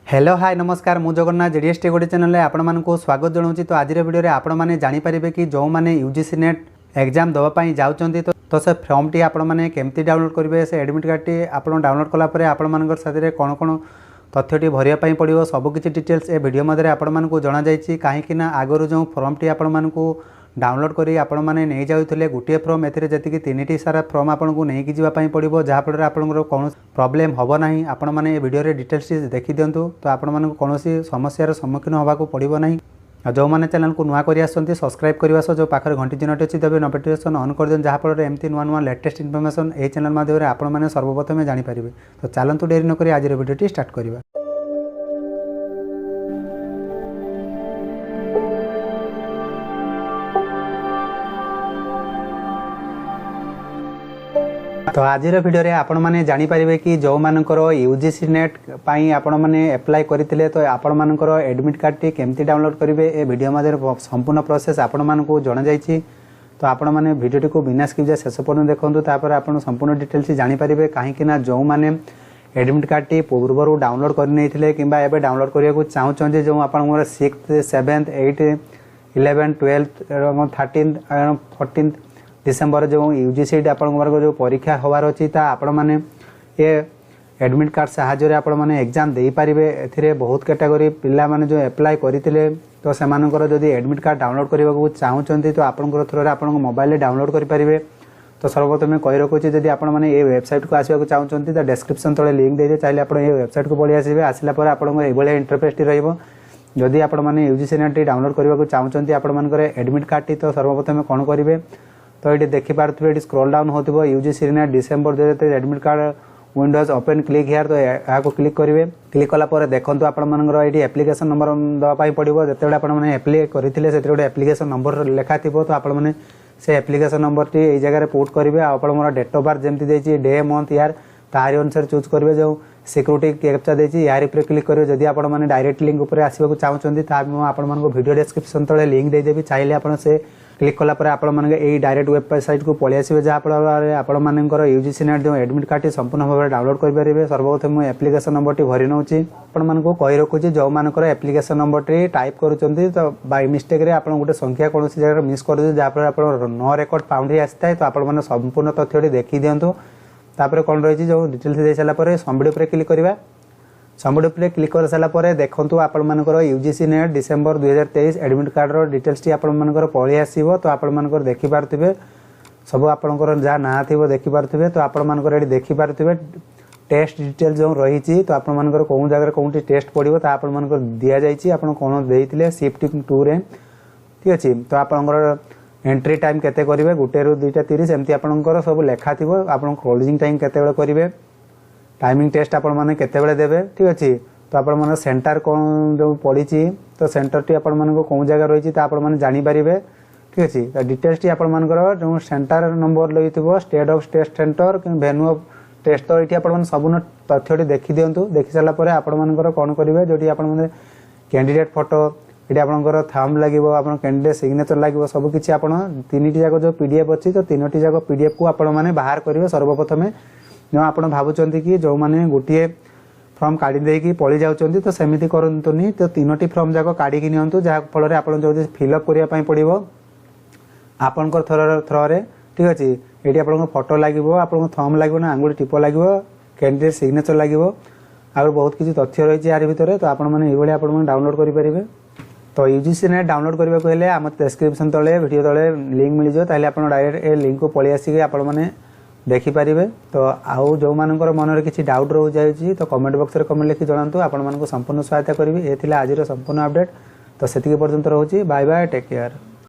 Hello hi नमस्कार मु Jagannath JDS T गोटे चैनल में आपण को स्वागत जनाऊँ। तो आज वीडियो रे आपण मैंने जानीपारे कि जो मैंने यूजीसी नेट एग्जाम देवाई जाऊँच तो से फॉर्म टी आपण मैंने केमती डाउनलोड करेंगे से एडमिट कार्ड टी आप डाउनलोड कलापर आपण साथी कौन कौन तथ्यटी भरिया पड़ो सबकि डिटेल्स ए वीडियो मध्य आपण को जना जाइए कहीं आगु जो फॉर्म टी आपण को डाउनलोड करी आपण मैंने नहीं जाऊे गोटे फॉर्म एति तीन सारा फॉर्म आपन को नहीं जावाई पड़ो जहाँफल आपंकर कौन प्रॉब्लम हम ना आपण मैंने वीडियो रे डिटेल्स देखी दिंतु तो आपण मानक कौन समस्यार सम्मुखीन होगा पड़ो ना। जो मैंने चैनल को नुआ कर सब्सक्राइब करने सह जो पाखे घंटी चिन्हटी अच्छी तब नोटिफिकेशन ऑन कर दिन जहाँफल एमती नुआ नुआ लेटेस्ट इनफॉरमेशन ये चैनल माध्यम आपण मैंने सर्वप्रथम जानीपारे। तो चलतु डेरी नक आज वीडियो स्टार्ट करवा। तो आज वीडियो रे आपण माने जानी पारिबे कि जो मानकर यूजीसी नेट पाई आपण माने अप्लाई करथिले तो आपण मानकर एडमिट कार्ड टी केमती डाउनलोड करिवे ए वीडियो मादे संपूर्ण प्रोसेस आपण मान को जणा जाईछि। तो आपण माने वीडियो टी को बिना स्किप जा शेष पर्यंत देखंतु तापर आपण संपूर्ण डिटेल्स जानी पारिबे काहे कि ना जो माने एडमिट कार्ड टी पूर्वरु डाउनलोड कर नैथिले किबा एबे डाउनलोड करिया को चाहउछन जे जो आपण मोर 6th 7th 8th 11th 12th 13th 14th December जो यूजीसी आपंकर जो परीक्षा होवार अच्छी आपण मैंने ये एडमिट कार्ड साहाय्य आपण मैंने एग्जाम दे पारे। ए बहुत कैटेगरी पिला माने जो अप्लाई करते तो सेमानकर जदि एडमिट कार्ड डाउनलोड करने को चाहते तो आपंकर थ्रू आप मोबाइल डाउनलोड करेंगे। तो सर्वप्रथम कही रखुच्छी जब आप ये वेबसाइट को आसवाक चाहते तो डिस्क्रिप्शन तले लिंक दे चाहिए आप वेबसाइट को पलि आसवे आसला आपंकर इंटरफेस टी रही आपण मैंने यूजीसी नेट डाउनलोड करने को चाहते आपंकर एडमिट कार्ड टी तो सर्वप्रथम कौन करेंगे तो ये देखिपे ये स्क्रॉल डाउन होती UGC NET December 2023 admit card Windows open click here तो यहाँ क्लिक करेंगे। क्लिक कलापर देखो आपर ये एप्लिकेशन नंबर दवाई पड़ो जिते आपने एप्लाई करते से गोटे एप्लिकेशन नंबर लिखा थी तो आपने से एप्लिकेशन नंबर टी ये जगह पुट करेंगे। आपंकर डेट ऑफ बर्थ जमी देती डे मंथ यार तारी अनुसार चूज करेंगे जो सिक्यूरीटी कैप्चा देती यार पर क्लिक करेंगे। जदि आपने डायरेक्ट लिंक उपर आसवाक चाहते आपको वीडियो डिस्क्रिप्शन तले लिंक देदेवी चाहिए आप क्लिक कलापर आपण डायरेक्ट वेबसाइट को पलि आसवे जहाँफल आपर यूजीसी नेट जो एडमिट कार्ड टी संपूर्ण भाव में डाउनलोड करेंगे। सर्वप्रथम मुझे एप्लिकेशन नंबर टी भरी नौ आपको कही रखुच्छी जो मानकर एप्लिकेशन नंबर टी टाइप करुँच तो बाय मिस्टेक रे आप गोटे संख्या कौन जगह मिस कर जहाँफल आप नो रेकर्ड फाउंड ही आसी तो आपने संपूर्ण तथ्य देखी दिंतु। तापर कौन रही जो डिटेल्स दे सारापर सबमिट पर क्लिक करवा। सबमिट पर क्लिक कर सारापर देखो आपर UGC NET December 2023 admit card details टी आपर पलि आसो तो आपर देखिपे सब आपंकर जहाँ ना थी देखिपे तो आपर देखिपे टेस्ट डिटेल जो रही तो आपर कौन जगह कौन टेस्ट पड़ो तो आप दि जाइए आप कौन देते शिफ्टिंग 2 रे ठीक अच्छे। तो आपंकर एंट्री टाइम केते करेंगे 1 ରୁ 2:30 एमती आपंकर सब लेखा थी आप क्लोजिंग टाइम केते करेंगे टाइमिंग टेस्ट आपण मैंने केते देवे ठीक अच्छे। तो आपण मैंने सेंटर कौन जो पड़ी तो सेंटर टी आपण कौन जगह रही तो आपण मैंने जानीपारे ठीक अच्छे। तो डिटेल्स टी आपर जो सेंटर नंबर लगे state of test centre venue of test तो ये आप सब तथ्य देखी दिंतु। देखी सारापर आपर कौन करेंगे जो कैंडिडेट फोटो ये आपंकर थंब लगे आप कैंडिडेट सिग्नेचर लगे सबकि आप 3टी जाक जो पीडीएफ अच्छी तो 3टी जाक पीडीएफ को आपण मैंने बाहर करेंगे। सर्वप्रथम जो आप भावुं कि जो मैंने गोटे फॉर्म काढ़ी देकी पलि जाऊँच तो सेमती करतुनि तो 3टी फॉर्म जाक काढ़ी नियंतु जहाँफल आप जो फिलअप करने पड़ो आपंकर थ्रोरे ठीक अच्छे। ये आप फोटो लगे आप थंब लगे ना आंगुठी टिप लगे कैंडिडेट सिग्नेचर लगे और बहुत किसी तथ्य रही यार भितर तो आपने डाउनलोड करेंगे। तो यूजीसी नेट डाउनलोड करने को हेले आम डिस्क्रिप्शन तले वीडियो तले लिंक मिल जाए ताले आप डायरेक्ट ए लिंक को पलि आसिक आपने देखिपारे। तो आउ जो मानकर मन किसी डाउट रही जाए तो कमेंट बॉक्स में कमेंट लिखि जनातु आपको संपूर्ण सहायता करी। ये आज संपूर्ण अपडेट तो से पर्यंत रोचे बाय बाय टेक केयर।